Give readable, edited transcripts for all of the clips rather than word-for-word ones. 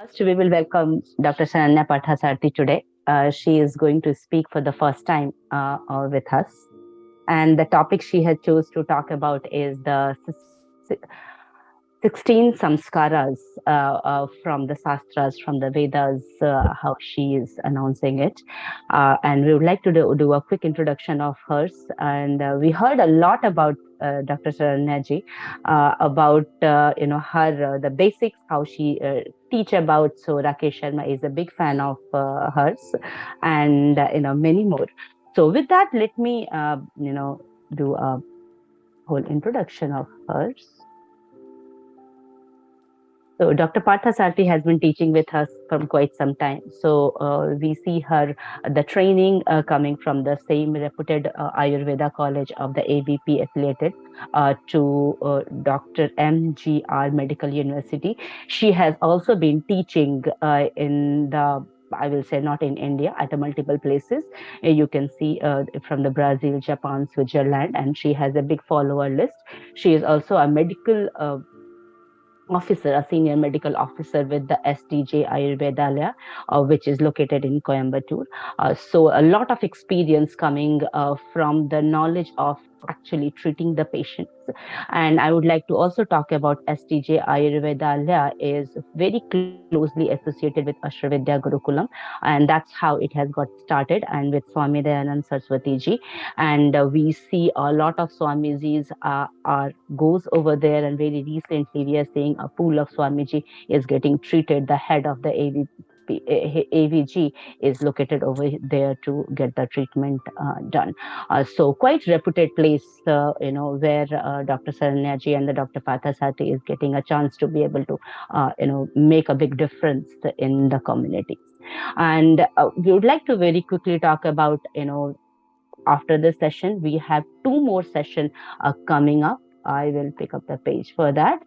First, we will welcome Dr. Saraniya today. She is going to speak for the first time with us. And the topic she has chose to talk about is the 16 samskaras from the Shastras, from the Vedas, how she is announcing it. And we would like to do a quick introduction of hers. And we heard a lot about Dr. Saranyaji, about her the basics, how she teach about. So Rakesh Sharma is a big fan of hers, and many more. So with that, let me do a whole introduction of hers. So Dr. Parthasarthi has been teaching with us from quite some time. So we see her, the training coming from the same reputed Ayurveda college of the ABP affiliated to Dr. MGR Medical University. She has also been teaching in the, I will say, not in India, at multiple places. You can see from the Brazil, Japan, Switzerland, and she has a big follower list. She is also a medical officer, a senior medical officer with the SDJ Ayurvedayalya, which is located in Coimbatore. So a lot of experience coming from the knowledge of actually treating the patients. And I would like to also talk about SDJ Ayurvedalya is very closely associated with Ashravidya Gurukulam, and that's how it has got started, and with Swami Dayanand Saraswati ji. And we see a lot of Swamijis are goes over there, and very recently we are seeing a pool of Swamiji is getting treated. The head of the AVG is located over there to get the treatment done. So quite reputed place, where Dr. Saranyaji and the Dr. Pathasati is getting a chance to be able to, make a big difference in the communities. And we would like to very quickly talk about, after this session, we have two more sessions coming up. I will pick up the page for that.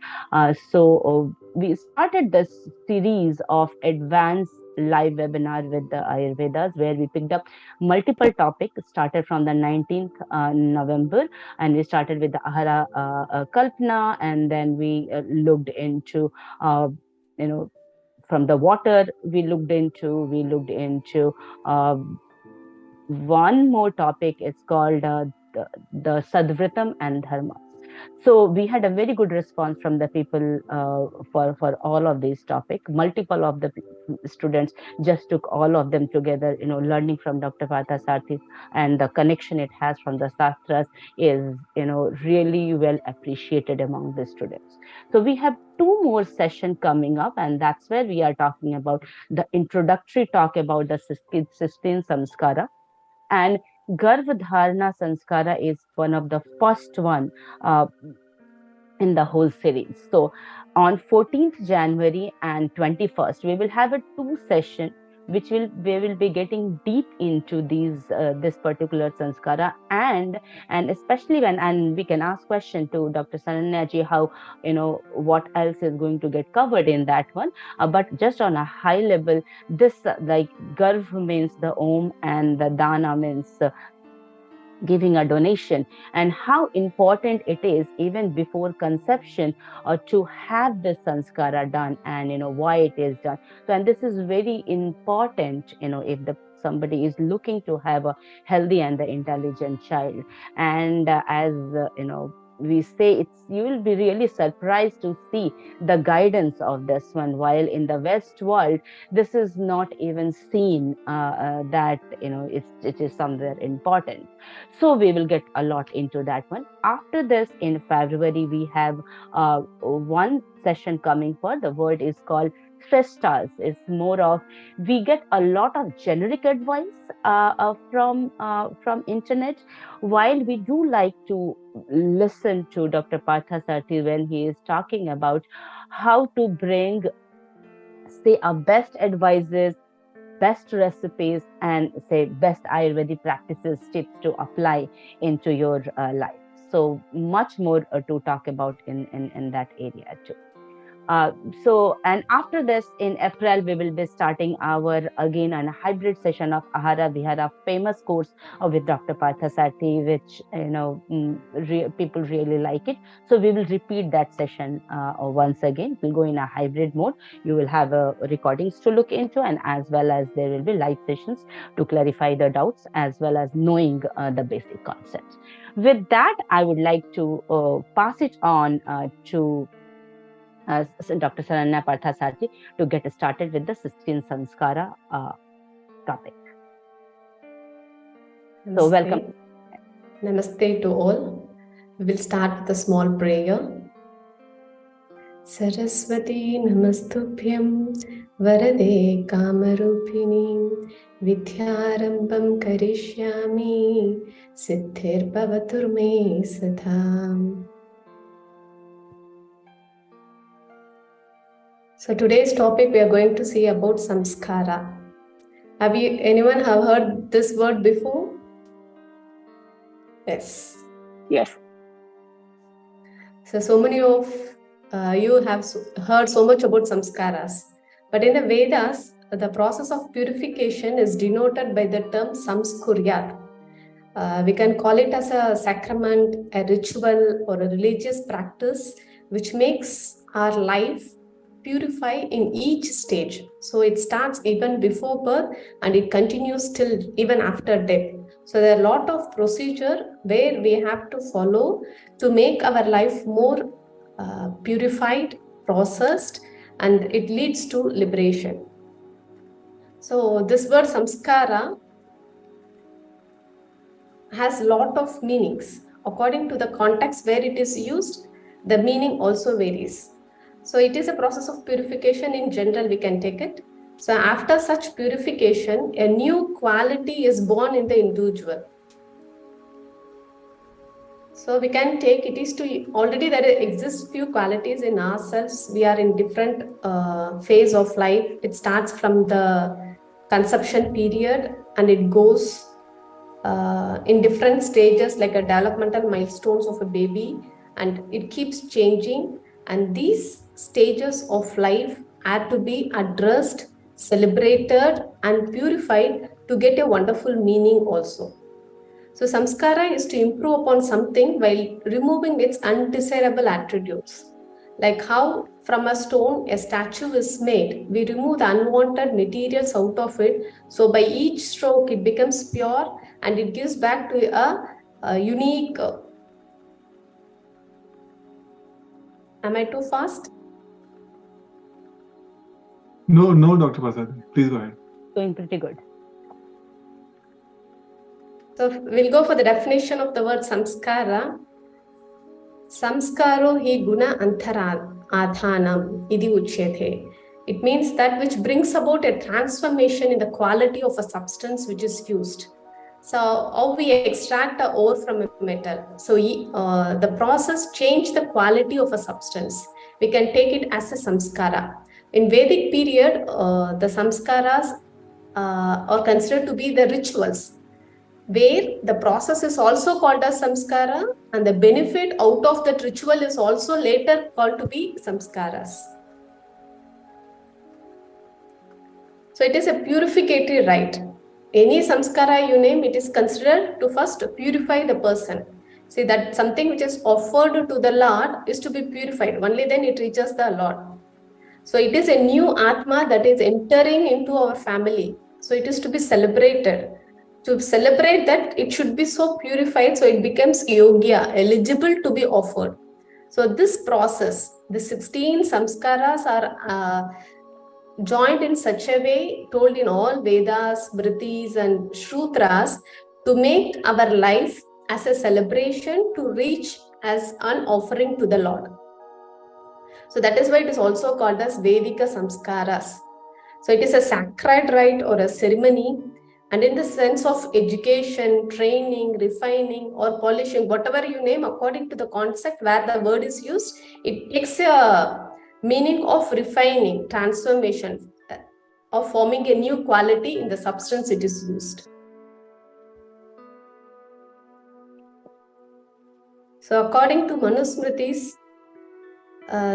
We started this series of advanced live webinar with the Ayurvedas, where we picked up multiple topics, started from the 19th November, and we started with the Ahara Kalpana, and then we looked into, you know, from the water, we looked into uh, one more topic. It's called the Sadvritam and Dharma. So we had a very good response from the people for all of these topics. Multiple of the students just took all of them together. Learning from Dr. Partha Sarthi and the connection it has from the Shastras is really well appreciated among the students. So we have two more sessions coming up, and that's where we are talking about the introductory talk about the 16 samskara. And Garvadharana Sanskara is one of the first one uh, in the whole series. So on 14th January and 21st, we will have a two session which we will be getting deep into these this particular sanskara, and especially when, and we can ask question to Dr. Sananyaji how what else is going to get covered in that one, but just on a high level, this like garv means the om, and the dana means giving a donation, and how important it is even before conception to have this sanskara done, and why it is done. So, and this is very important, if the somebody is looking to have a healthy and the intelligent child. And as we say, it's, you will be really surprised to see the guidance of this one, while in the West world this is not even seen that it is somewhere important. So we will get a lot into that one. After this, in February, we have one session coming for, the word is called Stars. It's more of, we get a lot of generic advice from internet, while we do like to listen to Dr. Partha Sarthi when he is talking about how to bring, say, our best advices, best recipes, and say best Ayurvedic practices, tips to apply into your life. So much more to talk about in that area too. And after this, in April, we will be starting our again a hybrid session of Ahara Vihara, famous course with Dr. Parthasarthi, which people really like it. So we will repeat that session once again. We'll go in a hybrid mode. You will have recordings to look into, and as well as there will be live sessions to clarify the doubts as well as knowing the basic concepts. With that, I would like to pass it on to Dr. Saraniya Parthasarthi to get started with the 16 Samskara topic. Namaste. So, welcome. Namaste to all. We will start with a small prayer. Saraswati Namastubhyam Varade Kamarupini Vidyarambam Karishyami Siddhir Bhavaturme Sadham. So today's topic we are going to see about samskara. Anyone have heard this word before? Yes. Yes. So many of you have heard so much about samskaras. But in the Vedas, the process of purification is denoted by the term samskuryat. We can call it as a sacrament, a ritual, or a religious practice which makes our life purify in each stage. So it starts even before birth and it continues till even after death. So there are a lot of procedure where we have to follow to make our life more purified, processed, and it leads to liberation. So this word samskara has a lot of meanings. According to the context where it is used, the meaning also varies. So it is a process of purification in general, we can take it. So after such purification, a new quality is born in the individual. So we can take it is to already there exist few qualities in ourselves. We are in different phase of life. It starts from the conception period and it goes in different stages like a developmental milestones of a baby, and it keeps changing, and these stages of life are to be addressed, celebrated and purified to get a wonderful meaning also. So samskara is to improve upon something while removing its undesirable attributes. Like how from a stone a statue is made, we remove the unwanted materials out of it. So by each stroke it becomes pure and it gives back to a unique. Am I too fast? No, Dr. Prasad. Please go ahead. Doing pretty good. So we'll go for the definition of the word samskara. Samskaro hi guna adhanam idi uchyate. It means that which brings about a transformation in the quality of a substance which is used. So how we extract the ore from a metal. So the process change the quality of a substance. We can take it as a samskara. In Vedic period, the samskaras are considered to be the rituals, where the process is also called as samskara and the benefit out of that ritual is also later called to be samskaras. So it is a purificatory rite. Any samskara you name, it is considered to first purify the person. See that something which is offered to the Lord is to be purified. Only then it reaches the Lord. So it is a new Atma that is entering into our family. So it is to be celebrated. To celebrate that, it should be so purified, so it becomes yogya, eligible to be offered. So this process, the 16 samskaras are joined in such a way, told in all Vedas, Smritis and Shrutras, to make our life as a celebration to reach as an offering to the Lord. So that is why it is also called as Vedika Samskaras. So it is a sacred rite or a ceremony, and in the sense of education, training, refining or polishing, whatever you name, according to the concept where the word is used, it takes a meaning of refining, transformation, of forming a new quality in the substance it is used. So according to Manusmritis,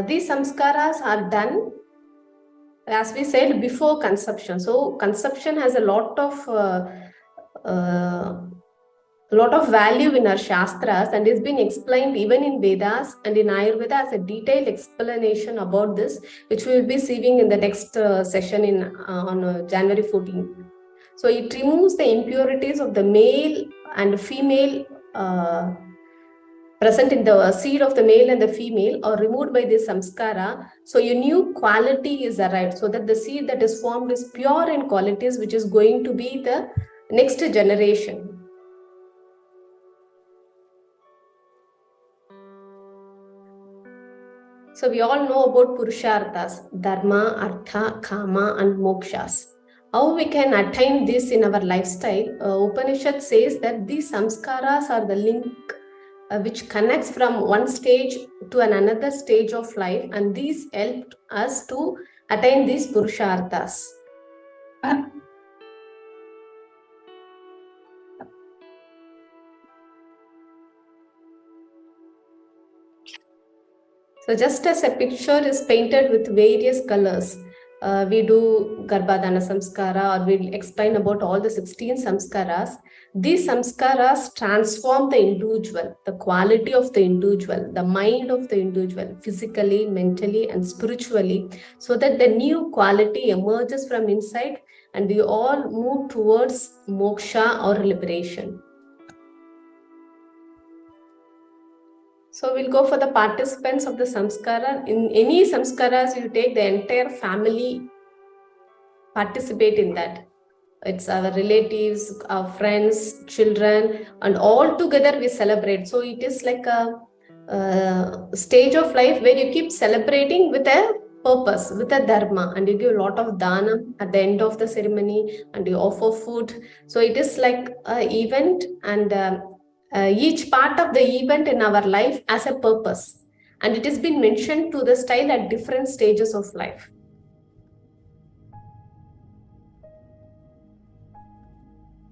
these samskaras are done, as we said, before conception. So conception has a lot of value in our shastras, and it's been explained even in Vedas and in Ayurveda as a detailed explanation about this, which we will be seeing in the next session on January 14th. So it removes the impurities of the male and female present in the seed of the male and the female, or removed by this samskara. So a new quality is arrived, so that the seed that is formed is pure in qualities, which is going to be the next generation. So we all know about Purusharthas, Dharma, Artha, Kama and Mokshas. How we can attain this in our lifestyle? Upanishad says that these samskaras are the link which connects from one stage to another stage of life, and these help us to attain these Purusharthas. So just as a picture is painted with various colors, we do Garbhadana Samskara, or we'll explain about all the 16 Samskaras. These Samskaras transform the individual, the quality of the individual, the mind of the individual, physically, mentally and spiritually, so that the new quality emerges from inside and we all move towards moksha or liberation. So we'll go for the participants of the samskara. In any samskaras, you take the entire family participate in that. It's our relatives, our friends, children, and all together we celebrate. So it is like a stage of life where you keep celebrating with a purpose, with a dharma, and you give a lot of dhanam at the end of the ceremony, and you offer food. So it is like an event, and each part of the event in our life has a purpose, and it has been mentioned to the style at different stages of life.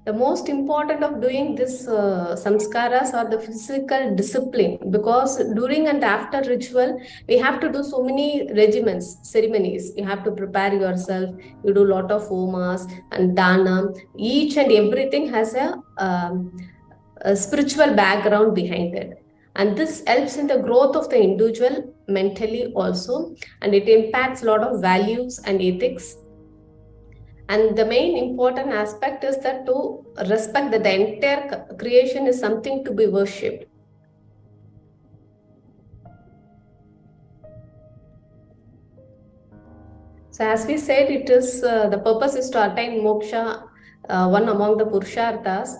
The most important of doing this samskaras are the physical discipline, because during and after ritual, we have to do so many regimens, ceremonies. You have to prepare yourself, you do a lot of homas and dana. Each and everything has a spiritual background behind it. And this helps in the growth of the individual mentally also, and it impacts a lot of values and ethics. And the main important aspect is that to respect that the entire creation is something to be worshipped. So as we said, it is the purpose is to attain moksha, one among the purusharthas.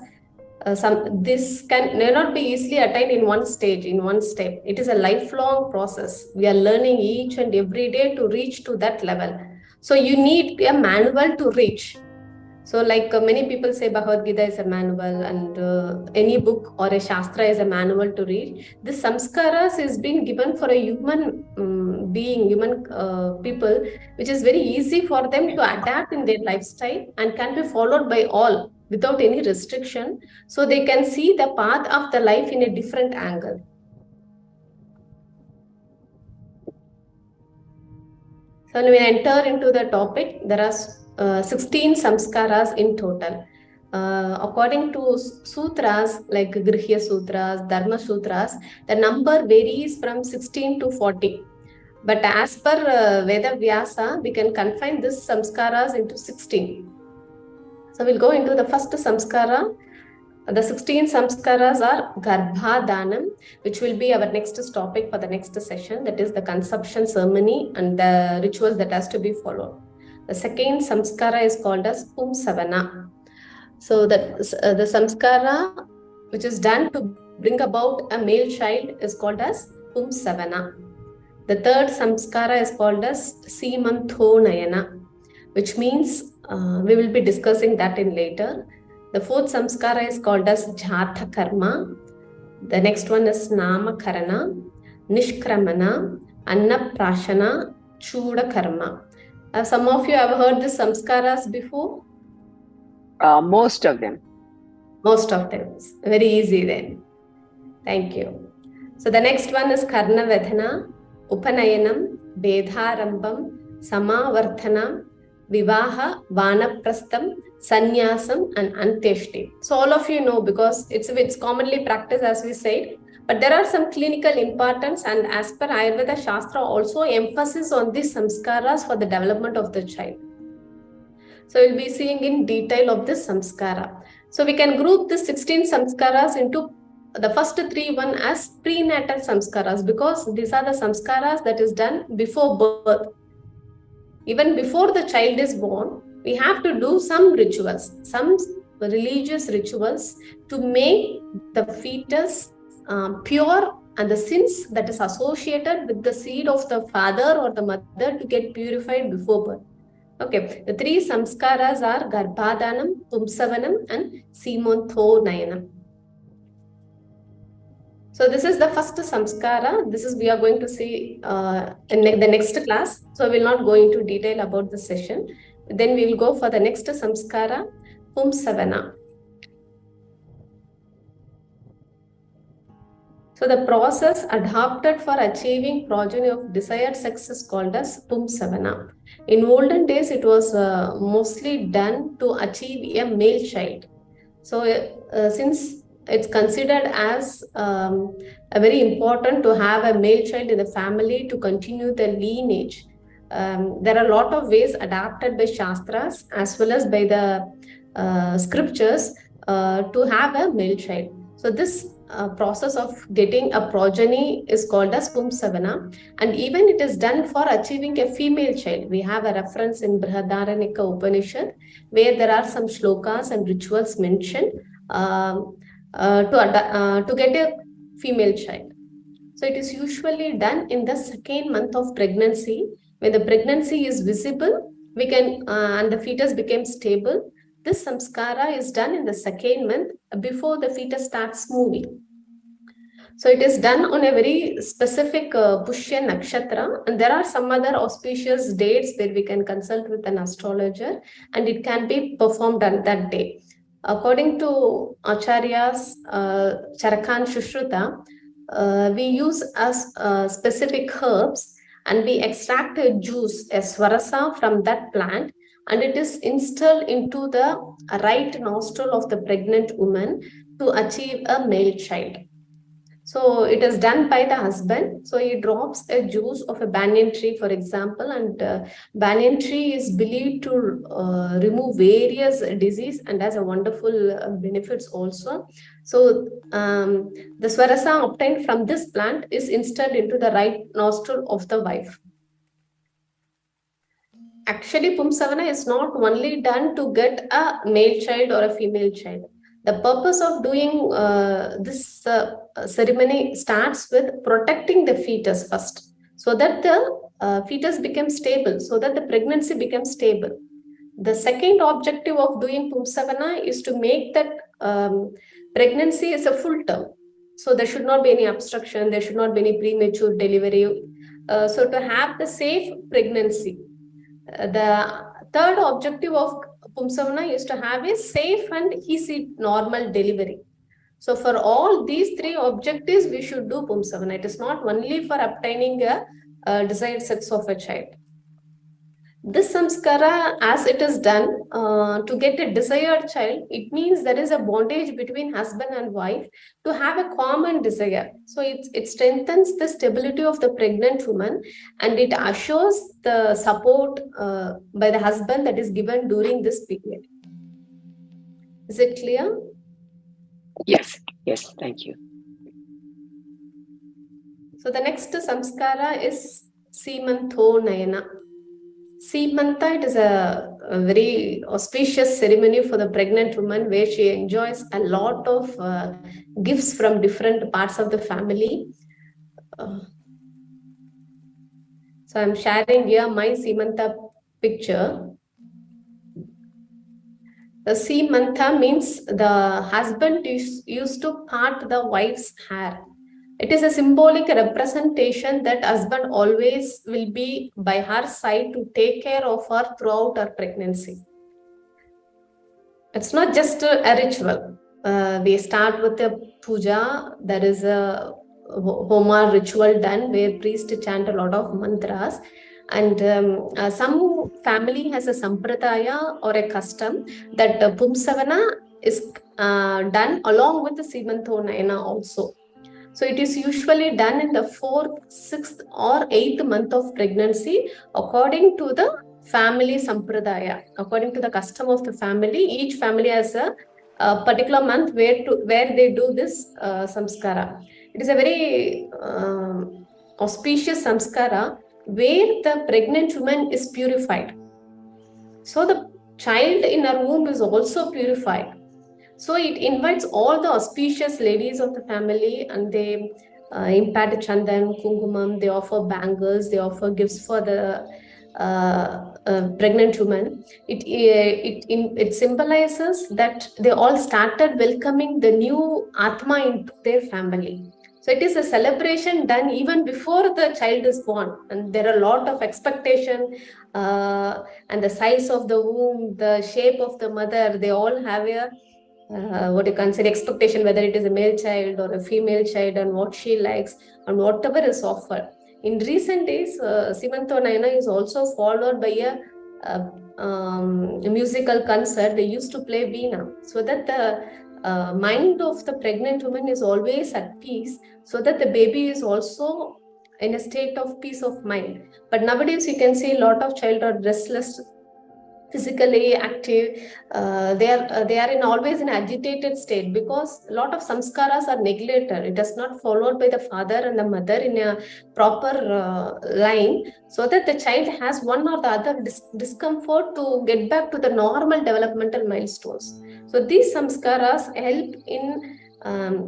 This may not be easily attained in one stage, in one step. It is a lifelong process. We are learning each and every day to reach to that level. So you need a manual to reach. So like many people say Bhagavad Gita is a manual, and any book or a shastra is a manual to read. This samskaras is being given for a human being, human people, which is very easy for them to adapt in their lifestyle and can be followed by all without any restriction. So they can see the path of the life in a different angle. So when we enter into the topic, there are 16 samskaras in total. According to sutras like Grihya Sutras, Dharma Sutras, the number varies from 16 to 40. But as per Veda Vyasa, we can confine this samskaras into 16. So we'll go into the first samskara. The 16 samskaras are Garbhadanam, which will be our next topic for the next session. That is the conception ceremony and the rituals that has to be followed. The second samskara is called as PUMSAVANA. So the samskara which is done to bring about a male child is called as PUMSAVANA. The third samskara is called as SEEMANTONNAYANA, which means we will be discussing that in later. The fourth samskara is called as JATAKARMA. The next one is NAMAKARANA, NISHKRAMANA, ANNAPRASHANA, CHUDAKARMA. Some of you have heard these samskaras before? Most of them. Most of them. Very easy then. Thank you. So the next one is Karna Vedhana. Upanayanam, Vedharambam, Samavartanam, Vivaha, Vanaprastham, Sannyasam, and Antyeshti. So all of you know, because it's commonly practiced, as we said, but there are some clinical importance, and as per Ayurveda Shastra also emphasis on these samskaras for the development of the child. So we'll be seeing in detail of this samskara. So we can group the 16 samskaras into the first 3 one as prenatal samskaras, because these are the samskaras that is done before birth. Even before the child is born, we have to do some rituals, some religious rituals to make the fetus pure, and the sins that is associated with the seed of the father or the mother to get purified before birth. Okay, the 3 samskaras are Garbhadanam, Pumsavanam, and SEEMANTONNAYANam. So this is the first samskara. This is we are going to see in the next class. So I will not go into detail about the session. Then we will go for the next samskara, PUMSAVANA. So the process adopted for achieving progeny of desired sex is called as PUMSAVANA. In olden days, it was mostly done to achieve a male child. So since it's considered as very important to have a male child in the family to continue the lineage, there are a lot of ways adapted by Shastras as well as by the scriptures to have a male child. So this process of getting a progeny is called as PUMSAVANA, and even it is done for achieving a female child. We have a reference in Brihadaranyaka Upanishad where there are some shlokas and rituals mentioned to get a female child. So it is usually done in the 2nd month of pregnancy. When the pregnancy is visible, we can and the fetus becomes stable. This samskara is done in the 2nd month before the fetus starts moving. So it is done on a very specific Pushya Nakshatra, and there are some other auspicious dates where we can consult with an astrologer and it can be performed on that day. According to Acharya's Charakan Shushruta, we use as specific herbs and we extract a juice, a swarasa from that plant, and it is instilled into the right nostril of the pregnant woman to achieve a male child. So it is done by the husband. So he drops a juice of a banyan tree, for example, and banyan tree is believed to remove various disease and has a wonderful benefits also. So the swarasa obtained from this plant is instilled into the right nostril of the wife. Actually, PUMSAVANA is not only done to get a male child or a female child. The purpose of doing this ceremony starts with protecting the fetus first, so that the fetus becomes stable, so that the pregnancy becomes stable. The second objective of doing PUMSAVANA is to make that pregnancy is a full term. So there should not be any obstruction, there should not be any premature delivery. So to have the safe pregnancy. The third objective of PUMSAVANA is to have a safe and easy normal delivery. So for all these 3 objectives, we should do PUMSAVANA. It is not only for obtaining a desired sex of a child. This samskara, as it is done to get a desired child, it means there is a bondage between husband and wife to have a common desire. So it strengthens the stability of the pregnant woman, and it assures the support by the husband that is given during this period. Is it clear? Yes, thank you. So the next samskara is SEEMANTONNAYANA. Seemanta, it is a very auspicious ceremony for the pregnant woman where she enjoys a lot of gifts from different parts of the family. So I'm sharing here my Seemanta picture. The Seemanta means the husband used to part the wife's hair. It is a symbolic representation that husband always will be by her side to take care of her throughout her pregnancy. It's not just a ritual. We start with a puja. There is a Homa ritual done where priests chant a lot of mantras. And some family has a sampradaya or a custom that PUMSAVANA is done along with the SEEMANTONNAYANA also. So it is usually done in the 4th, 6th or 8th month of pregnancy according to the family sampradaya, according to the custom of the family. Each family has a particular month where they do this samskara. It is a very auspicious samskara where the pregnant woman is purified. So the child in her womb is also purified. So it invites all the auspicious ladies of the family, and they impart chandan, kungumam, they offer bangles, they offer gifts for the pregnant woman. It symbolizes that they all started welcoming the new Atma into their family. So it is a celebration done even before the child is born, and there are a lot of expectation and the size of the womb, the shape of the mother, they all have a what you consider expectation, whether it is a male child or a female child, and what she likes and whatever is offered. In recent days, SEEMANTONNAYANA is also followed by a musical concert. They used to play Veena so that the mind of the pregnant woman is always at peace, so that the baby is also in a state of peace of mind. But nowadays you can see a lot of children are restless, physically active. They are in always in agitated state because a lot of samskaras are neglected. It is not followed by the father and the mother in a proper line, so that the child has one or the other discomfort to get back to the normal developmental milestones. So these samskaras help in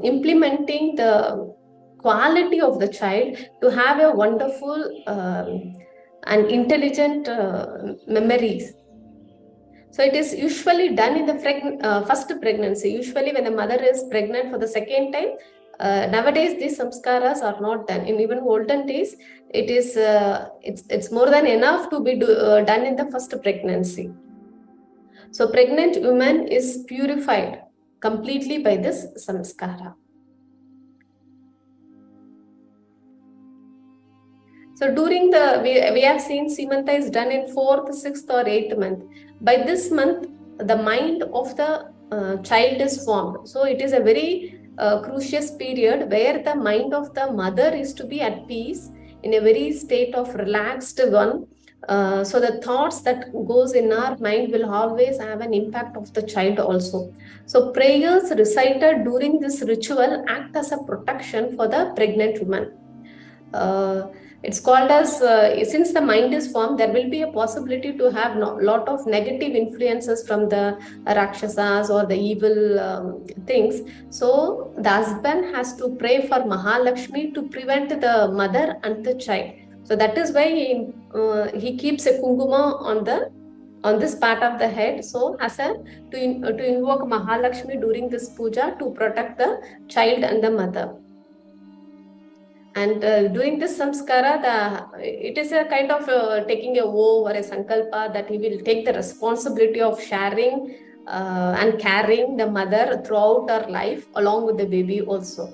implementing the quality of the child to have a wonderful and intelligent memories. So it is usually done in the first pregnancy. Usually when the mother is pregnant for the second time, nowadays these samskaras are not done. In even olden days, it's more than enough to be done in the first pregnancy. So pregnant woman is purified completely by this samskara. So during we have seen Seemanta is done in 4th, 6th or 8th month. By this month, the mind of the child is formed. So it is a very crucial period where the mind of the mother is to be at peace, in a very state of relaxed one. So the thoughts that goes in our mind will always have an impact of the child also. So prayers recited during this ritual act as a protection for the pregnant woman. It's called as since the mind is formed, there will be a possibility to have lot of negative influences from the rakshasas or the evil things. So the husband has to pray for Mahalakshmi to prevent the mother and the child. So that is why he keeps a kunguma on this part of the head, so as to invoke Mahalakshmi during this puja to protect the child and the mother. And during this samskara, it is a kind of taking a vow or a sankalpa that he will take the responsibility of sharing and carrying the mother throughout her life along with the baby also.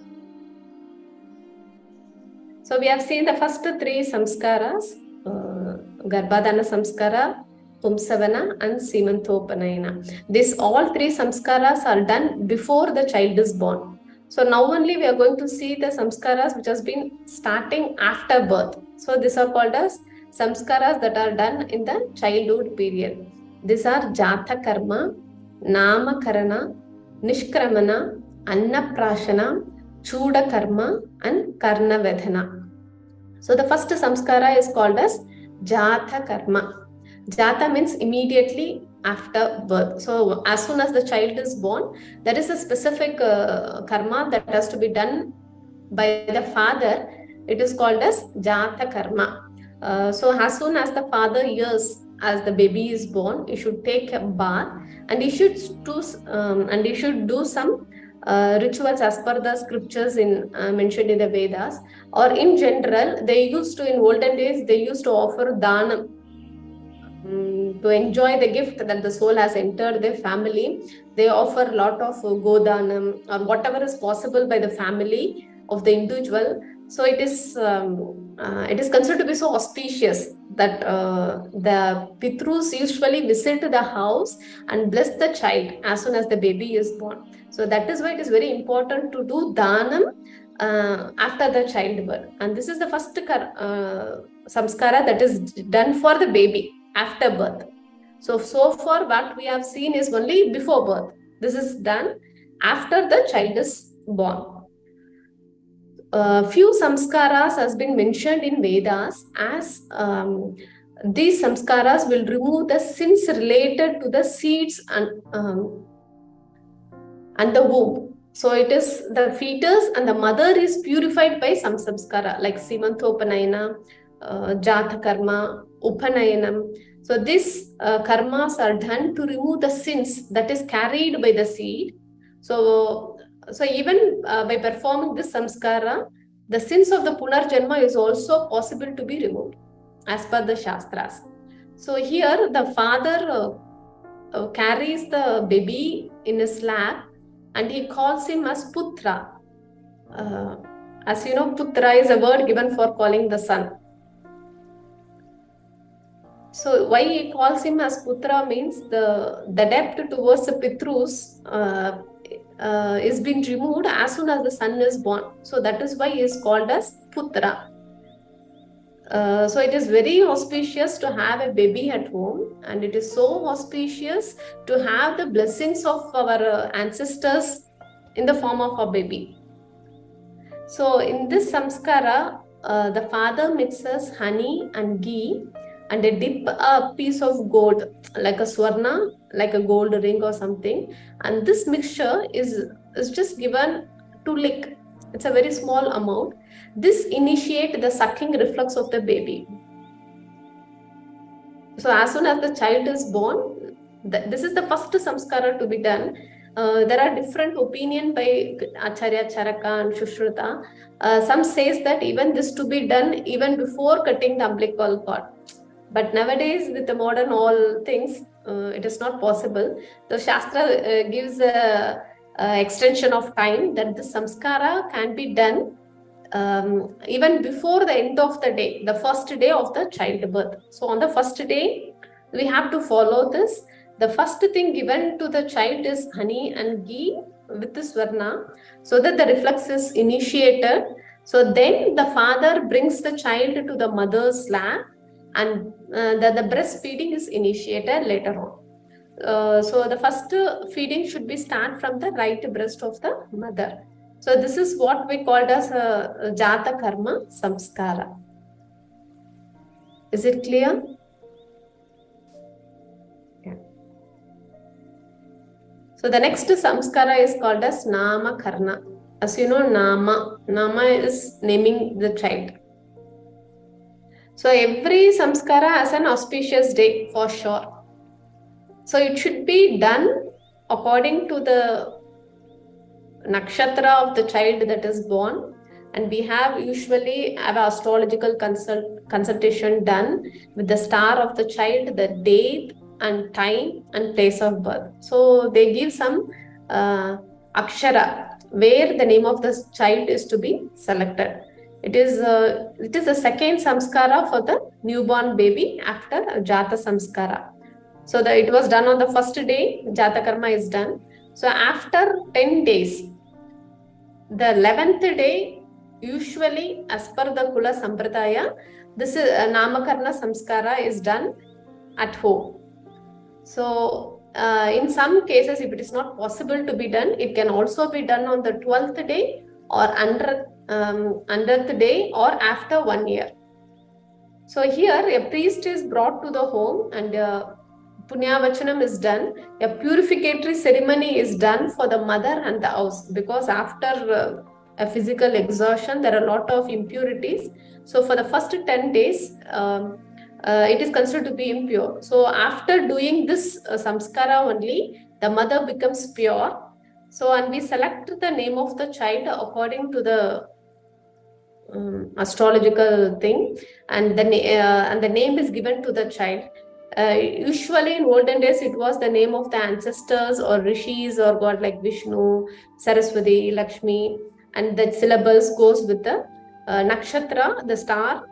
So we have seen the first 3 samskaras, Garbhadana samskara, PUMSAVANA and SEEMANTONNAYANA. These all 3 samskaras are done before the child is born. So now only we are going to see the samskaras which has been starting after birth. So these are called as samskaras that are done in the childhood period. These are JATAKARMA, NAMAKARANA, NISHKRAMANA, ANNAPRASHANA, CHUDAKARMA and KARNAVEDHANA. So the first samskara is called as JATAKARMA. Jata means immediately after birth. So as soon as the child is born, there is a specific karma that has to be done by the father. It is called as Jata Karma. So as soon as the father hears as the baby is born, he should take a bath and he should do some rituals as per the scriptures mentioned in the Vedas. Or in general, they used to, in olden days, they used to offer dhanam. To enjoy the gift that the soul has entered their family, they offer a lot of godhanam or whatever is possible by the family of the individual. So it is considered to be so auspicious that the Pitrus usually visit the house and bless the child as soon as the baby is born. So that is why it is very important to do Dhanam after the childbirth. And this is the first samskara that is done for the baby after birth. So far what we have seen is only before birth. This is done after the child is born. Few samskaras has been mentioned in Vedas as these samskaras will remove the sins related to the seeds and the womb. So it is the fetus and the mother is purified by some samskara like SEEMANTONNAYANAM, JATAKARMA, UPANAYANAM. So these karmas are done to remove the sins that is carried by the seed. So even by performing this samskara, the sins of the Punarjanma is also possible to be removed as per the Shastras. So here the father carries the baby in his lap and he calls him as Putra. As you know, Putra is a word given for calling the son. So why he calls him as Putra means the debt towards the Pitrus is being removed as soon as the son is born. So that is why he is called as Putra. So it is very auspicious to have a baby at home, and it is so auspicious to have the blessings of our ancestors in the form of a baby. So in this samskara, the father mixes honey and ghee and they dip a piece of gold like a swarna, like a gold ring or something, and this mixture is just given to lick. It's a very small amount. This initiates the sucking reflex of the baby. So as soon as the child is born, this is the first samskara to be done. There are different opinions by Acharya Charaka and Shushruta. Some says that even this to be done even before cutting the umbilical cord. But nowadays with the modern all things, it is not possible. The Shastra gives a extension of time that the samskara can be done even before the end of the day, the first day of the childbirth. So on the first day, we have to follow this. The first thing given to the child is honey and ghee with this varna, so that the reflex is initiated. So then the father brings the child to the mother's lap, and the breastfeeding is initiated later on. So the first feeding should be start from the right breast of the mother. So this is what we called as a JATAKARMA SAMSKARA. Is it clear? Yeah. So the next samskara is called as NAMAKARANA. As you know, Nama is naming the child. So every samskara has an auspicious day for sure. So it should be done according to the nakshatra of the child that is born, and we have usually have an astrological consultation done with the star of the child, the date and time and place of birth. So they give some akshara where the name of the child is to be selected. It is the second samskara for the newborn baby after Jata Samskara. So it was done on the first day, Jatakarma is done. So after 10 days, the 11th day, usually as per the Kula Sampradaya, this is Namakarana Samskara is done at home. So in some cases, if it is not possible to be done, it can also be done on the 12th day or 100th day or after 1 year. So here a priest is brought to the home and Punyavachanam is done. A purificatory ceremony is done for the mother and the house, because after a physical exhaustion, there are a lot of impurities. So for the first 10 days, it is considered to be impure. So after doing this samskara only, the mother becomes pure. So, and we select the name of the child according to the astrological thing, and the name is given to the child. Usually in olden days, it was the name of the ancestors or rishis or god like Vishnu, Saraswati, Lakshmi. and the syllables goes with the nakshatra, the star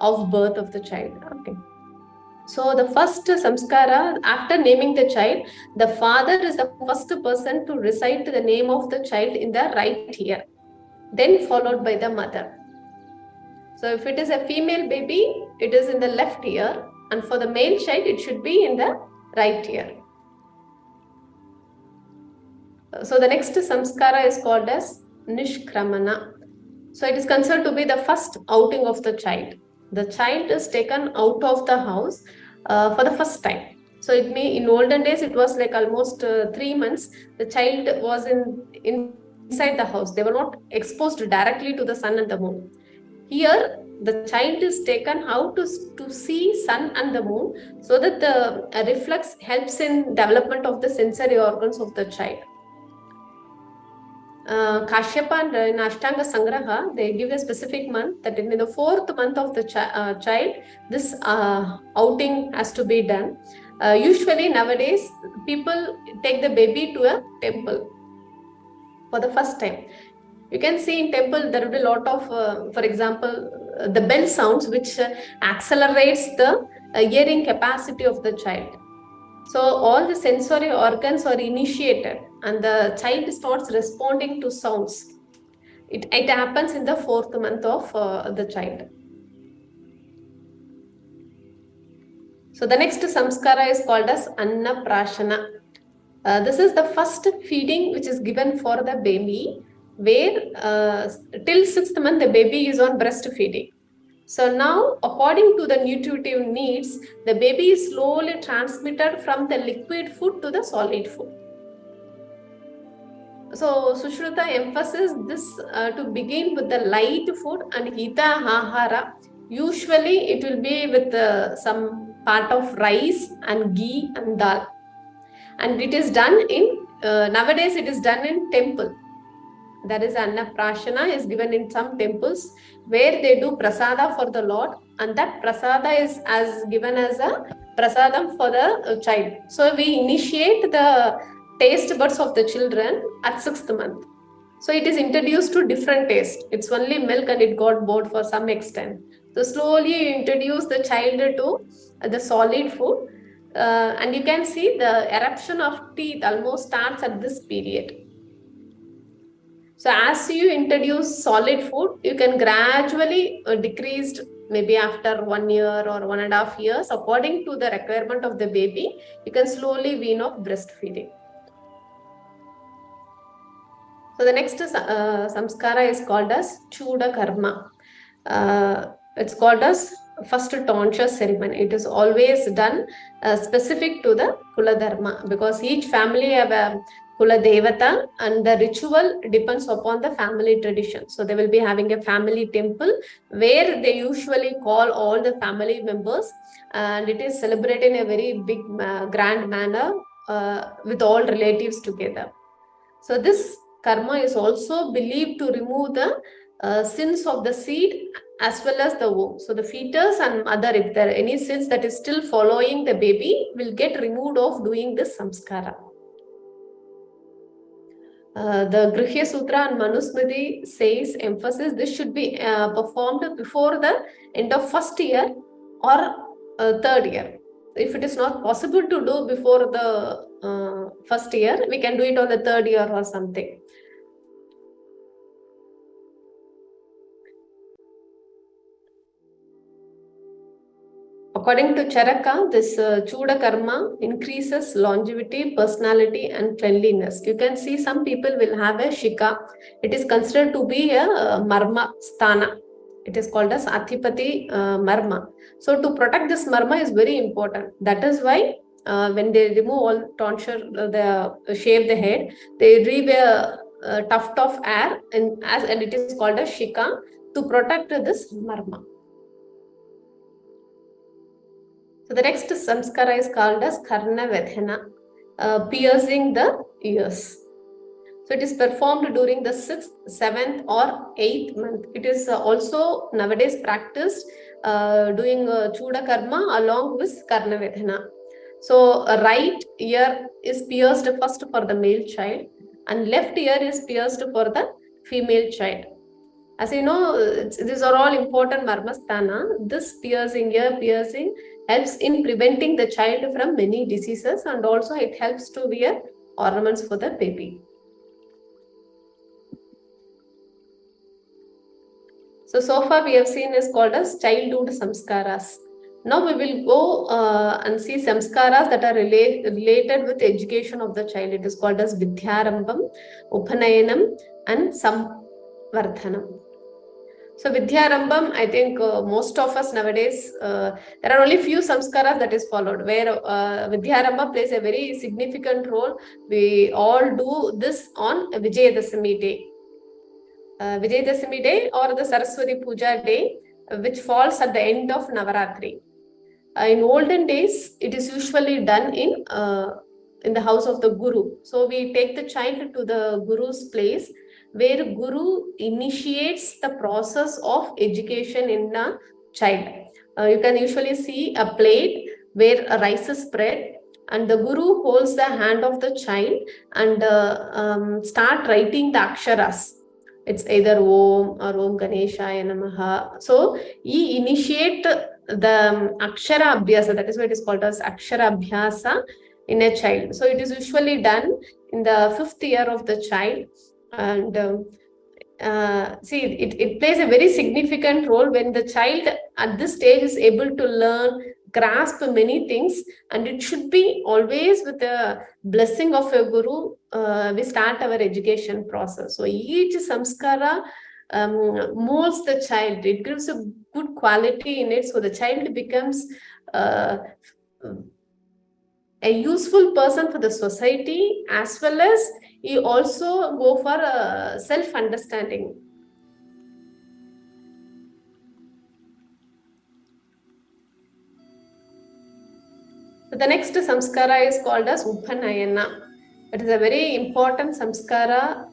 of birth of the child. Okay. So the first samskara, after naming the child, the father is the first person to recite the name of the child in the right ear, then followed by the mother. So if it is a female baby, it is in the left ear, and for the male child, it should be in the right ear. So the next samskara is called as NISHKRAMANA. So it is considered to be the first outing of the child. The child is taken out of the house for the first time. So in olden days, it was like almost 3 months. The child was inside the house. They were not exposed directly to the sun and the moon. Here, the child is taken out to see sun and the moon, so that the reflex helps in development of the sensory organs of the child. Kashyapa and in Ashtanga Sangraha, they give a specific month that in the 4th month of the child, this outing has to be done. Usually nowadays, people take the baby to a temple for the first time. You can see in temple, there will be a lot of, for example, the bell sounds, which accelerates the hearing capacity of the child. So all the sensory organs are initiated and the child starts responding to sounds. It happens in the 4th month of the child. So the next samskara is called as Annaprashana. This is the first feeding which is given for the baby, where till 6th month the baby is on breastfeeding. So now, according to the nutritive needs, the baby is slowly transmitted from the liquid food to the solid food. So Sushruta emphasizes this to begin with the light food and hita ahara. Usually it will be with some part of rice and ghee and dal. And it is done in, nowadays it is done in temple. That is Annaprashana is given in some temples where they do prasada for the Lord, and that prasada is as given as a prasadam for the child. So we initiate the taste buds of the children at 6th month. So it is introduced to different taste. It's only milk and it got bored for some extent. So slowly you introduce the child to the solid food, and you can see the eruption of teeth almost starts at this period. So as you introduce solid food, you can gradually decrease maybe after 1 year or 1.5 years, according to the requirement of the baby, you can slowly wean off breastfeeding. So the next samskara is called as CHUDAKARMA. It's called as first tonsure ceremony. It is always done specific to the Kula Dharma, because each family have a Kula Devata and the ritual depends upon the family tradition. So they will be having a family temple where they usually call all the family members, and it is celebrated in a very big grand manner with all relatives together. So this karma is also believed to remove the sins of the seed as well as the womb. So the fetus and mother, if there are any sins that is still following the baby, will get removed of doing this samskara. The Grihya Sutra and Manusmriti says, emphasis, this should be performed before the end of 1st year or 3rd year. If it is not possible to do before the 1st year, we can do it on the 3rd year or something. According to Charaka, this CHUDAKARMA increases longevity, personality and cleanliness. You can see some people will have a shika. It is considered to be a marma sthana. It is called as Athipati marma. So to protect this marma is very important. That is why when they remove all tonsure, they shave the head, they leave a tuft of hair and it is called as shika to protect this marma. So the next samskara is called as Karna Vedhana, piercing the ears. So it is performed during the 6th, 7th or 8th month. It is also nowadays practiced doing CHUDAKARMA along with Karna Vedhana. So a right ear is pierced first for the male child and left ear is pierced for the female child. As you know, these are all important marmasthana. This piercing, ear piercing, helps in preventing the child from many diseases, and also it helps to wear ornaments for the baby. So far we have seen is called as childhood samskaras. Now we will go and see samskaras that are related with education of the child. It is called as Vidyarambam, Upanayanam and Samvartanam. So Vidyarambam, I think most of us nowadays, there are only few samskaras that is followed, where Vidyarambam plays a very significant role. We all do this on Vijayadasami day. Vijayadasami day or the Saraswati Puja day, which falls at the end of Navaratri. In olden days, it is usually done in the house of the Guru. So we take the child to the Guru's place, where Guru initiates the process of education in a child. You can usually see a plate where a rice is spread, and the Guru holds the hand of the child and start writing the aksharas. It's either Om or Om Ganeshaya Namaha. So he initiate the Akshara Abhyasa, that is why it is called as Akshara Abhyasa in a child. So it is usually done in the 5th year of the child. And see, it plays a very significant role when the child at this stage is able to learn, grasp many things, and it should be always with the blessing of a Guru. We start our education process. So each samskara molds the child. It gives a good quality in it, so the child becomes a useful person for the society, as well as he also go for self-understanding. So the next samskara is called as Upanayana. It is a very important samskara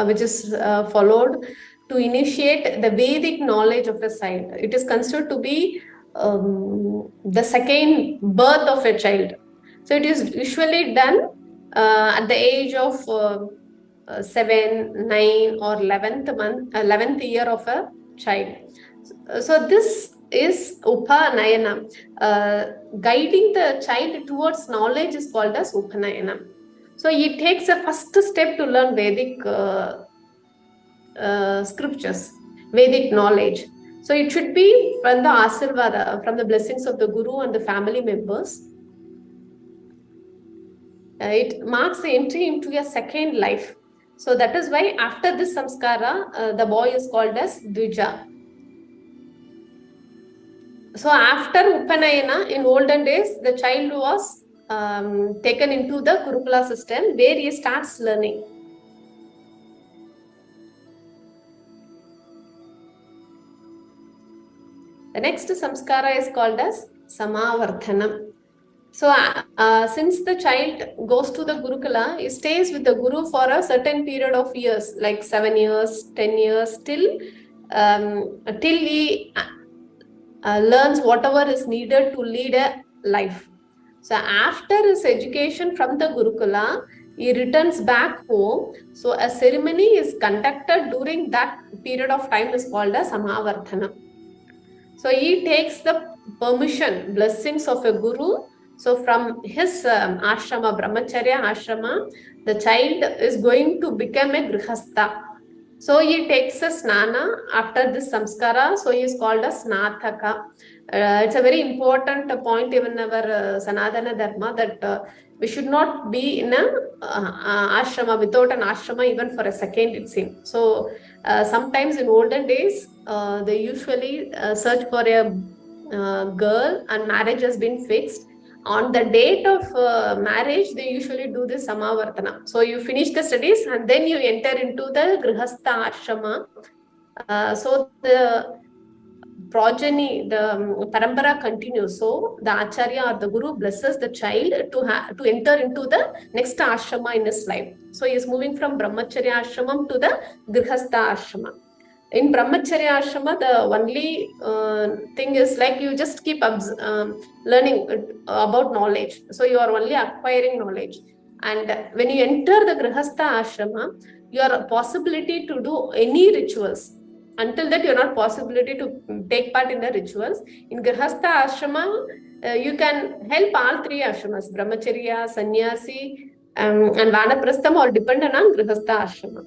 which is followed to initiate the Vedic knowledge of a child. It is considered to be the second birth of a child. So it is usually done at the age of 7, 9 or 11th year of a child. So this is Upanayana. Guiding the child towards knowledge is called as Upanayana. So he takes a first step to learn Vedic scriptures, Vedic knowledge. So it should be from the Asirvada, from the blessings of the Guru and the family members. It marks the entry into a second life. So that is why after this samskara, the boy is called as Dvija. So after Upanayana, in olden days, the child was taken into the Gurukula system, where he starts learning. The next samskara is called as Samavartanam. So since the child goes to the Gurukula, he stays with the Guru for a certain period of years, like 7 years, 10 years, till he learns whatever is needed to lead a life. So after his education from the Gurukula, he returns back home. So a ceremony is conducted during that period of time is called as Samavartanam. So he takes the permission, blessings of a Guru. So from his ashrama, brahmacharya ashrama, the child is going to become a grihastha. So he takes a snana after this samskara. So he is called a snataka. It's a very important point even in our Sanatana Dharma that we should not be in an ashrama, without an ashrama even for a second, it seems. So sometimes in olden days, they usually search for a girl and marriage has been fixed. On the date of marriage, they usually do this Samavartana. So you finish the studies and then you enter into the Grihastha Ashrama. So the progeny, the parampara continues. So the Acharya or the Guru blesses the child to enter into the next ashrama in his life. So he is moving from Brahmacharya Ashramam to the Grihastha Ashrama. In Brahmacharya Ashrama, the only thing is like you just keep learning about knowledge. So you are only acquiring knowledge. And when you enter the Grihastha Ashrama, your possibility to do any rituals. Until that, you're not possibility to take part in the rituals. In Grihastha Ashrama, you can help all three ashramas, Brahmacharya, Sannyasi, and Vanaprastham, or dependent on Grihastha Ashrama.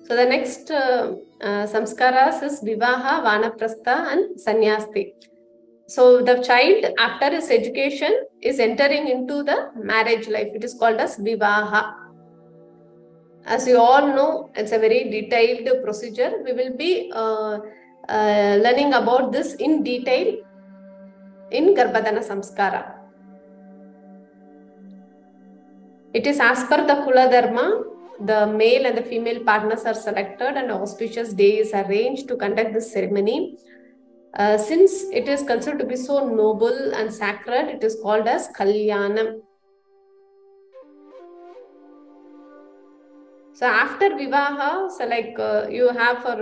So the next samskaras is Vivaha, Vanaprastha and Sannyasti. So the child, after his education, is entering into the marriage life. It is called as Vivaha. As you all know, it's a very detailed procedure. We will be learning about this in detail in Garbhadana Samskara. It is as per the Kula Dharma. The male and the female partners are selected and auspicious day is arranged to conduct this ceremony. Since it is considered to be so noble and sacred, it is called as Kalyanam. So after Vivaha, so like you have for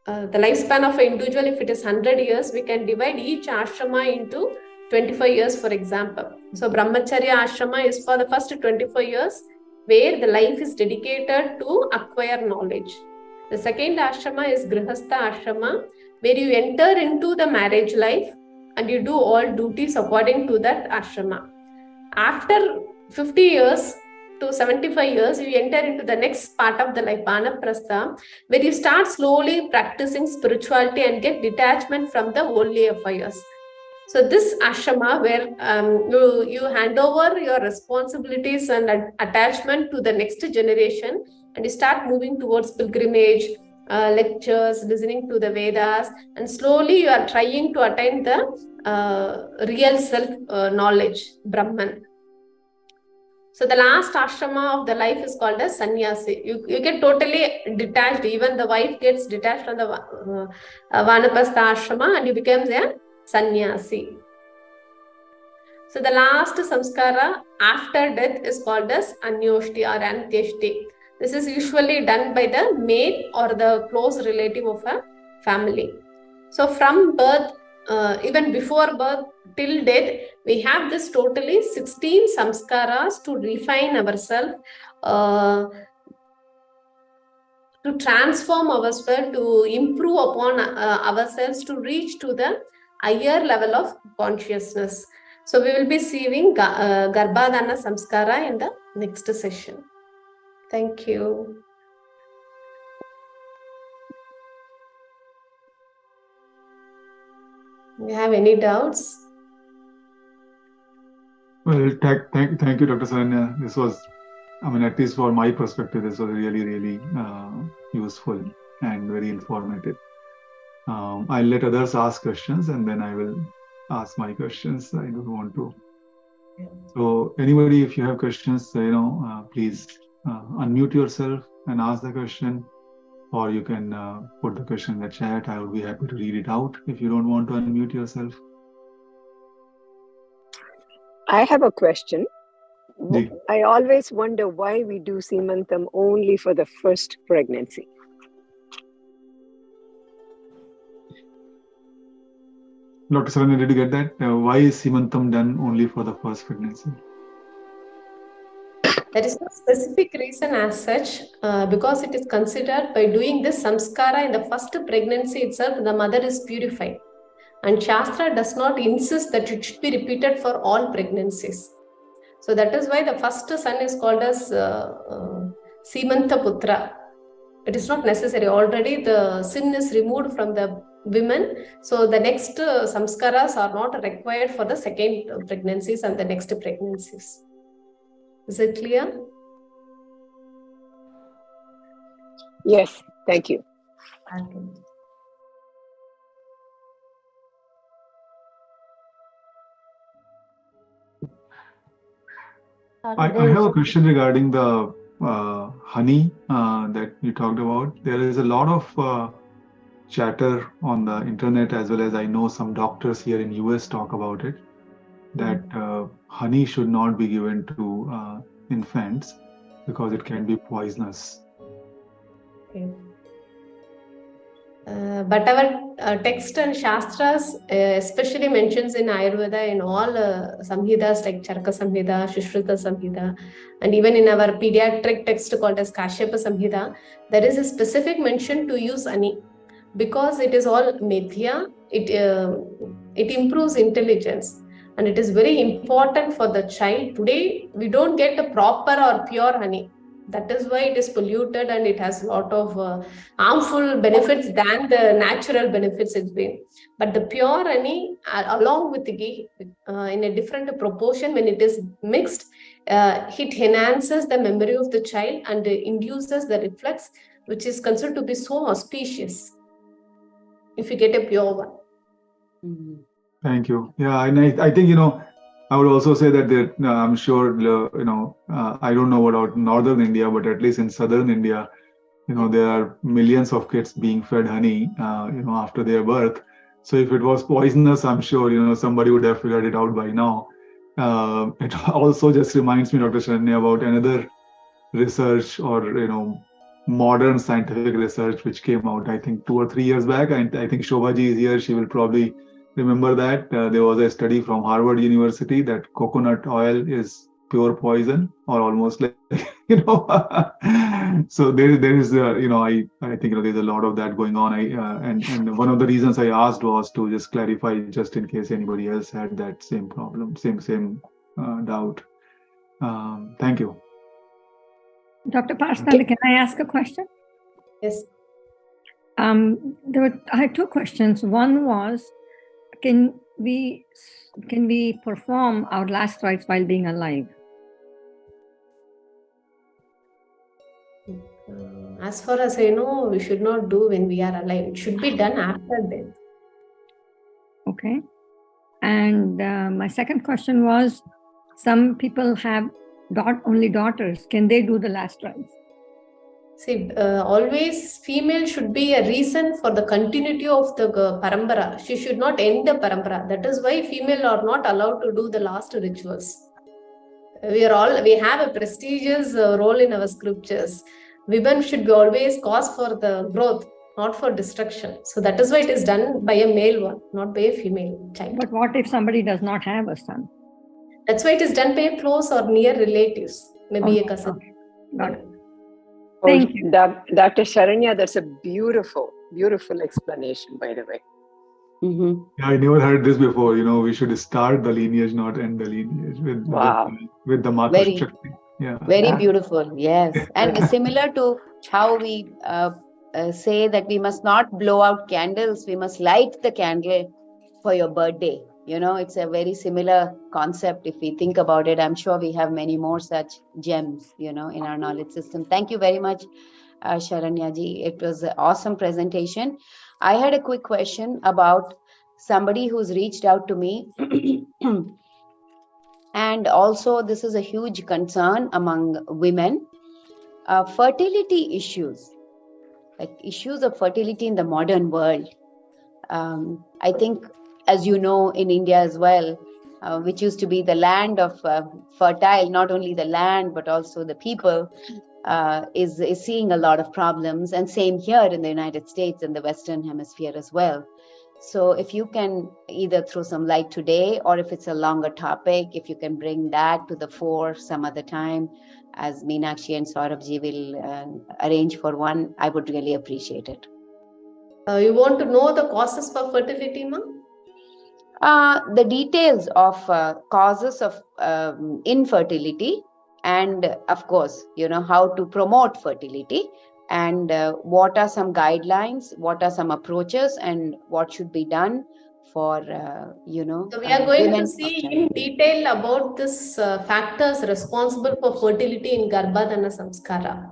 the lifespan of an individual, if it is 100 years, we can divide each ashrama into 25 years, for example. So Brahmacharya ashrama is for the first 25 years, where the life is dedicated to acquire knowledge. The second ashrama is Grihastha ashrama, where you enter into the marriage life and you do all duties according to that ashrama. After 50 years to 75 years, you enter into the next part of the life, Vanaprastha, where you start slowly practicing spirituality and get detachment from the worldly affairs. So this ashrama, where you hand over your responsibilities and attachment to the next generation, and you start moving towards pilgrimage, lectures, listening to the Vedas, and slowly you are trying to attain the real self knowledge, Brahman. So the last ashrama of the life is called as sannyasi. You get totally detached. Even the wife gets detached from the Vanaprastha ashrama and you become a sannyasi. So the last samskara after death is called as anyoshti or antyeshti. This is usually done by the maid or the close relative of a family. So from birth, even before birth till death, we have this totally 16 samskaras to refine ourselves, to transform ourselves, to improve upon ourselves, to reach to the higher level of consciousness. So we will be seeing Garbhadana Samskara in the next session. Thank you. Do you have any doubts? Well, thank you, Dr. Saranya. This was, I mean, at least for my perspective, this was really, really useful and very informative. I'll let others ask questions and then I will ask my questions. I don't want to. So anybody, if you have questions, please unmute yourself and ask the question, or you can put the question in the chat. I will be happy to read it out if you don't want to unmute yourself. I have a question. I always wonder why we do Seemantam only for the first pregnancy. Dr. Saranya, did you get that? Why is Seemantam done only for the first pregnancy? There is no specific reason as such, because it is considered by doing this samskara in the first pregnancy itself, the mother is purified. And Shastra does not insist that it should be repeated for all pregnancies. So that is why the first son is called as Seemanta Putra. It is not necessary. Already the sin is removed from the women. So the next samskaras are not required for the second pregnancies and the next pregnancies. Is it clear? Yes, thank you. Okay. I have a question regarding the honey that you talked about. There is a lot of chatter on the internet, as well as I know some doctors here in US talk about it, that honey should not be given to infants because it can be poisonous. Okay. But our text and Shastras especially mentions in Ayurveda in all Samhitas like Charaka Samhita, Shushruta Samhita, and even in our pediatric text called as Kashyapa Samhita, there is a specific mention to use honey because it is all methya. It improves intelligence and it is very important for the child. Today we don't get the proper or pure honey. That is why it is polluted and it has a lot of harmful benefits than the natural benefits it's been. But the pure honey, along with the ghee, in a different proportion, when it is mixed, it enhances the memory of the child and induces the reflex, which is considered to be so auspicious if you get a pure one. Mm-hmm. Thank you. Yeah, and I think, I would also say that I'm sure, I don't know about northern India, but at least in southern India, there are millions of kids being fed honey, after their birth. So if it was poisonous, I'm sure, somebody would have figured it out by now. It also just reminds me, Dr. Saranya, about another research or, modern scientific research which came out, I think 2 or 3 years back. And I think Shobhaji is here. She will probably remember that. There was a study from Harvard University that coconut oil is pure poison or almost like, so there is, I think, there's a lot of that going on. And one of the reasons I asked was to just clarify, just in case anybody else had that same problem, same doubt. Thank you. Dr. Parsnali, can I ask a question? Yes. I had two questions. One was, can we perform our last rites while being alive? As far as I know, we should not do when we are alive. It should be done after death. Okay. And my second question was, some people have only daughters. Can they do the last rites? See, always female should be a reason for the continuity of the parampara. She should not end the parampara. That is why female are not allowed to do the last rituals. We have a prestigious role in our scriptures. Women should be always cause for the growth, not for destruction. So that is why it is done by a male one, not by a female child. But what if somebody does not have a son? That's why it is done by close or near relatives, maybe a cousin. Okay. Got it. Oh, Thank you. Dr. Saranya, that's a beautiful, beautiful explanation, by the way. Mm-hmm. Yeah, I never heard this before. We should start the lineage, not end the lineage with the Mata Shakti. Yeah. Very beautiful. Yes. And similar to how we say that we must not blow out candles, we must light the candle for your birthday. It's a very similar concept if we think about it. I'm sure we have many more such gems, in our knowledge system. Thank you very much, Sharanya ji. It was an awesome presentation. I had a quick question about somebody who's reached out to me. And also, this is a huge concern among women. Fertility issues, like issues of fertility in the modern world. I think, as you know, in India as well, which used to be the land of fertile, not only the land, but also the people, is seeing a lot of problems. And same here in the United States and the Western Hemisphere as well. So if you can either throw some light today, or if it's a longer topic, if you can bring that to the fore some other time, as Meenakshi and Saurabh ji will arrange for one, I would really appreciate it. You want to know the causes for fertility, ma'am? The details of causes of infertility, and of course, how to promote fertility, and what are some guidelines, what are some approaches, and what should be done for, So we are going to see in detail about this factors responsible for fertility in Garbhadhana Samskara.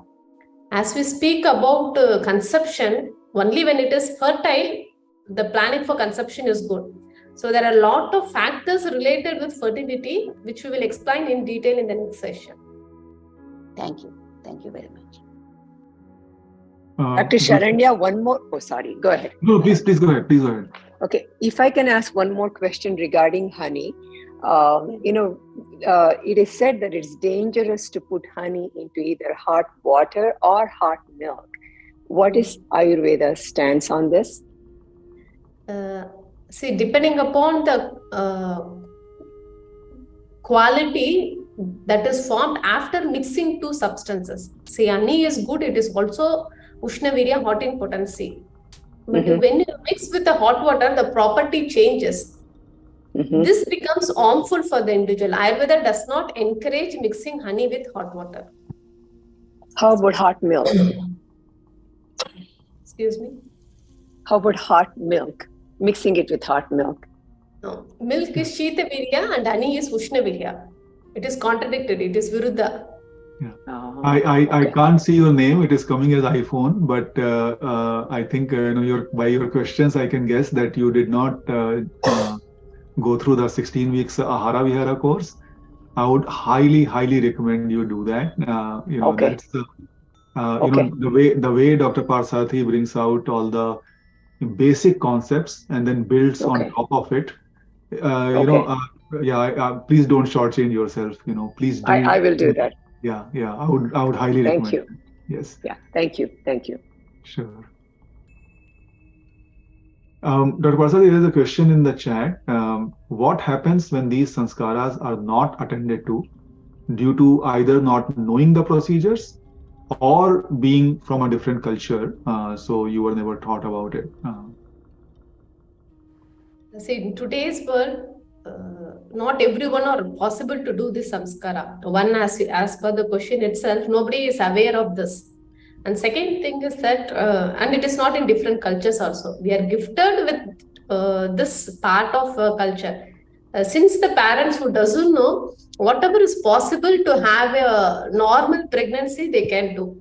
As we speak about conception, only when it is fertile, the planning for conception is good. So there are a lot of factors related with fertility, which we will explain in detail in the next session. Thank you. Thank you very much. Dr. Sharanya, one more. Oh, sorry. Go ahead. No, please go ahead. Please go ahead. Okay. If I can ask one more question regarding honey. It is said that it's dangerous to put honey into either hot water or hot milk. What is Ayurveda's stance on this? See, depending upon the quality that is formed after mixing two substances. See, honey is good, it is also Ushnavirya, hot in potency. But when you mix with the hot water, the property changes. This becomes harmful for the individual. Ayurveda does not encourage mixing honey with hot water. How about hot milk? Excuse me? How about hot milk? Mixing it with hot milk? No. Milk is Shitavirya and honey is Ushnavirya. It is contradicted. It is Viruddha. Yeah. I can't see your name. It is coming as iPhone, but I think by your questions, I can guess that you did not go through the 16 weeks Ahara Vihara course. I would highly recommend you do that. That's the way Dr. Parsathy brings out all the basic concepts and then builds on top of it. Please don't shortchange yourself. Please do. I will do that. Yeah. I would highly recommend. Thank you. Yes. Yeah. Thank you. Sure. Dr. Parsathy, there is a question in the chat. What happens when these samskaras are not attended to due to either not knowing the procedures or being from a different culture? So you were never taught about it. See, in today's world, not everyone are possible to do this samskara. One, as per the question itself, nobody is aware of this. And second thing is that, and it is not in different cultures also. We are gifted with this part of culture. Since the parents who doesn't know, whatever is possible to have a normal pregnancy, they can do.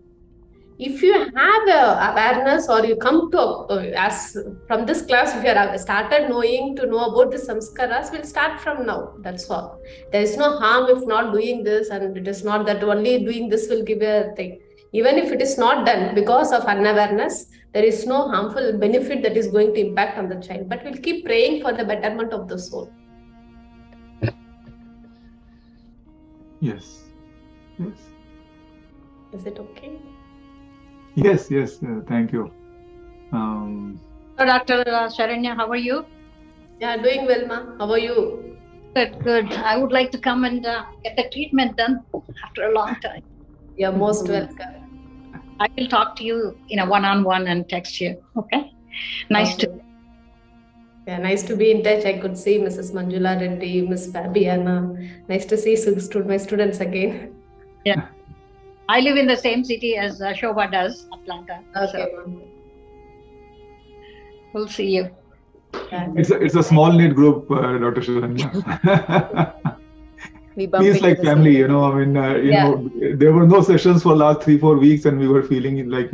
If you have awareness or you come to, as from this class, if you have started to know about the samskaras, we'll start from now. That's all. There is no harm if not doing this, and it is not that only doing this will give a thing. Even if it is not done because of unawareness, there is no harmful benefit that is going to impact on the child. But we'll keep praying for the betterment of the soul. Yes. Is it okay? Yes. Thank you. Dr. Saranya, how are you? Yeah, doing well, ma. How are you? Good. I would like to come and get the treatment done after a long time. You're most welcome. I will talk to you in a one-on-one and text you. Okay? Nice to be in touch. I could see Mrs. Manjula Reddy, Miss Fabiana. Nice to see my students again. Yeah. I live in the same city as Shobha does, Atlanta. Okay. So we'll see you. It's a small knit group, Dr. Saranya. Feels like family, there were no sessions for last 3-4 weeks and we were feeling like,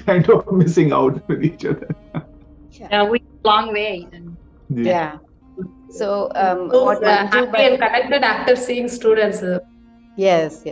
kind of missing out with each other. We long way. Yeah. So, happy and connected after seeing students. Yes.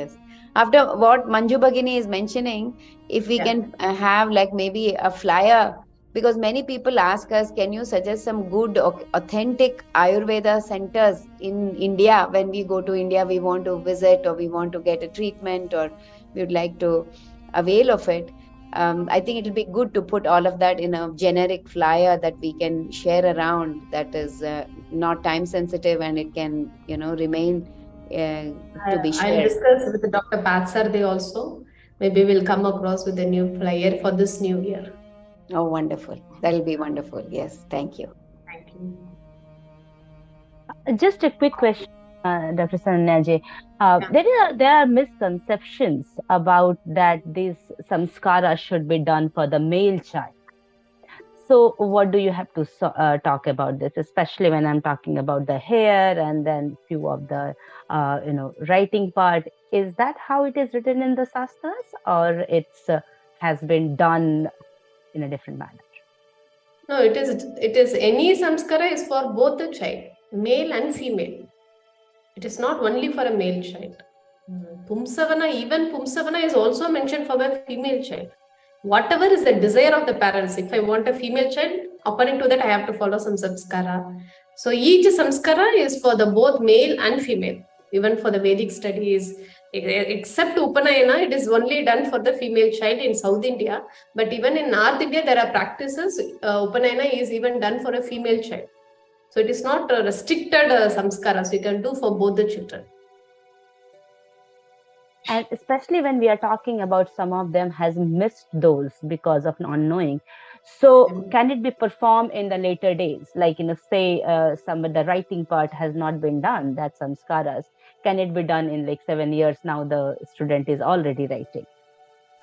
After what Manju Bhagini is mentioning, if we can have like maybe a flyer, because many people ask us, can you suggest some good, authentic Ayurveda centers in India? When we go to India, we want to visit or we want to get a treatment or we would like to avail of it. I think it will be good to put all of that in a generic flyer that we can share around, that is not time sensitive and it can, remain to be shared. I'll discuss with Dr. Patsarde also. Maybe we'll come across with a new flyer for this new year. Oh, wonderful. That'll be wonderful. Yes. Thank you. Thank you. Just a quick question, Dr. Saranya. There are misconceptions about that these samskaras should be done for the male child. So what do you have to talk about this, especially when I'm talking about the hair and then few of the, writing part? Is that how it is written in the Shastras, or it's has been done in a different manner? No, it is any samskara is for both the child, male and female. It is not only for a male child. Pumsavana is also mentioned for a female child. Whatever is the desire of the parents, if I want a female child, according to that I have to follow some samskara. So each samskara is for the both male and female. Even for the Vedic studies, Except Upanayana, it is only done for the female child in South India. But even in North India, there are practices. Upanayana is even done for a female child. So it is not a restricted samskara. So you can do for both the children. And especially when we are talking about some of them has missed those because of not knowing. So can it be performed in the later days? Like, say some of the writing part has not been done, that's samskaras. Can it be done in like 7 years now the student is already writing?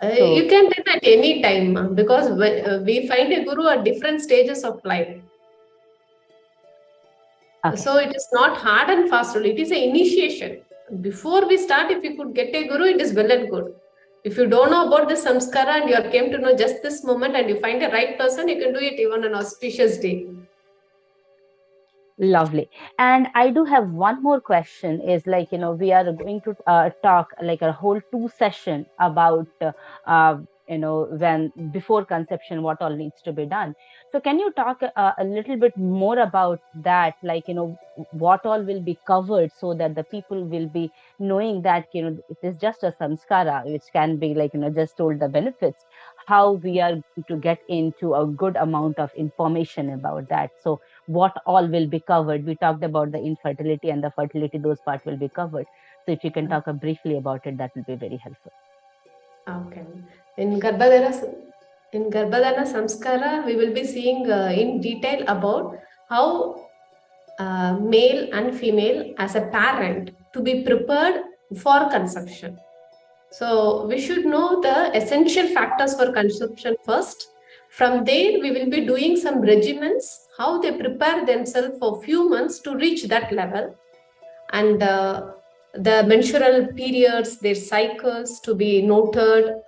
So, you can do it at any time because we find a guru at different stages of life. Okay. So it is not hard and fast rule. It is an initiation. Before we start, if you could get a guru, it is well and good. If you don't know about the samskara and you came to know just this moment and you find the right person, you can do it even on an auspicious day. Lovely. And I do have one more question is like, we are going to talk like a whole 2 session about, when before conception, what all needs to be done. So can you talk a little bit more about that? Like, what all will be covered so that the people will be knowing that, it is just a samskara, which can be like, just told the benefits, how we are going to get into a good amount of information about that. So what all will be covered? We talked about the infertility and the fertility, those parts will be covered. So if you can talk briefly about it, that will be very helpful. Okay. In Garbhadana Samskara, we will be seeing in detail about how male and female as a parent to be prepared for conception. So we should know the essential factors for conception first. From there, we will be doing some regimens, how they prepare themselves for few months to reach that level. And the menstrual periods, their cycles to be noted.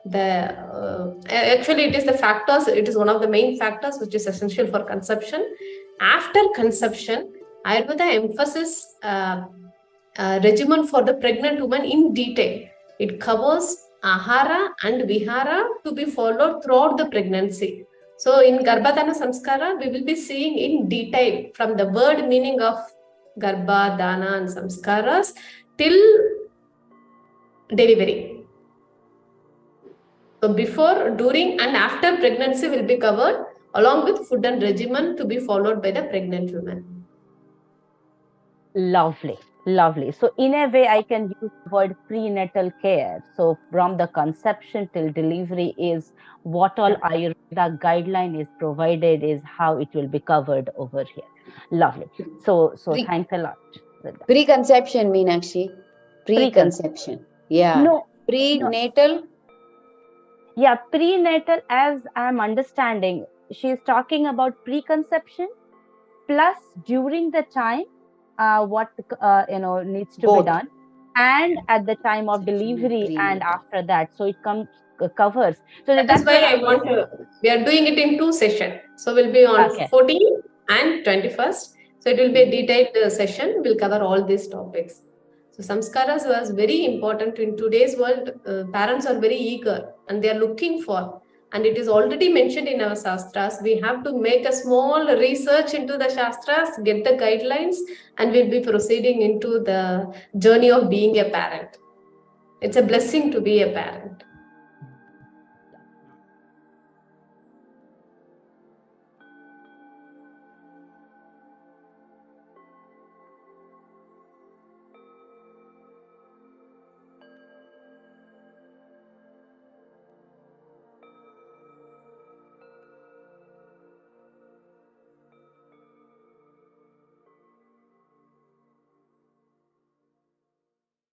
Actually, it is the factors, it is one of the main factors which is essential for conception. After conception, Ayurveda emphasizes regimen for the pregnant woman in detail. It covers ahara and vihara to be followed throughout the pregnancy. So in Garbhadana Samskara, we will be seeing in detail from the word meaning of Garbha, Dana and Samskaras till delivery. So before, during and after pregnancy will be covered along with food and regimen to be followed by the pregnant woman. Lovely. Lovely. So in a way, I can use the word prenatal care. So from the conception till delivery is what all Ayurveda guideline is provided is how it will be covered over here. Lovely. So thanks a lot. Preconception, Meenakshi. Preconception. Yeah. No. Prenatal. No. Yeah, prenatal, as I'm understanding, she's talking about preconception plus during the time what needs to be done, and at the time of delivery and after that. So it covers. So that's why I want to. We are doing it in 2 sessions. So we'll be on 14th and 21st. So it will be a detailed session. We'll cover all these topics. So samskaras was very important in today's world. Parents are very eager and they are looking for. And it is already mentioned in our Shastras. We have to make a small research into the Shastras, get the guidelines, and we'll be proceeding into the journey of being a parent. It's a blessing to be a parent.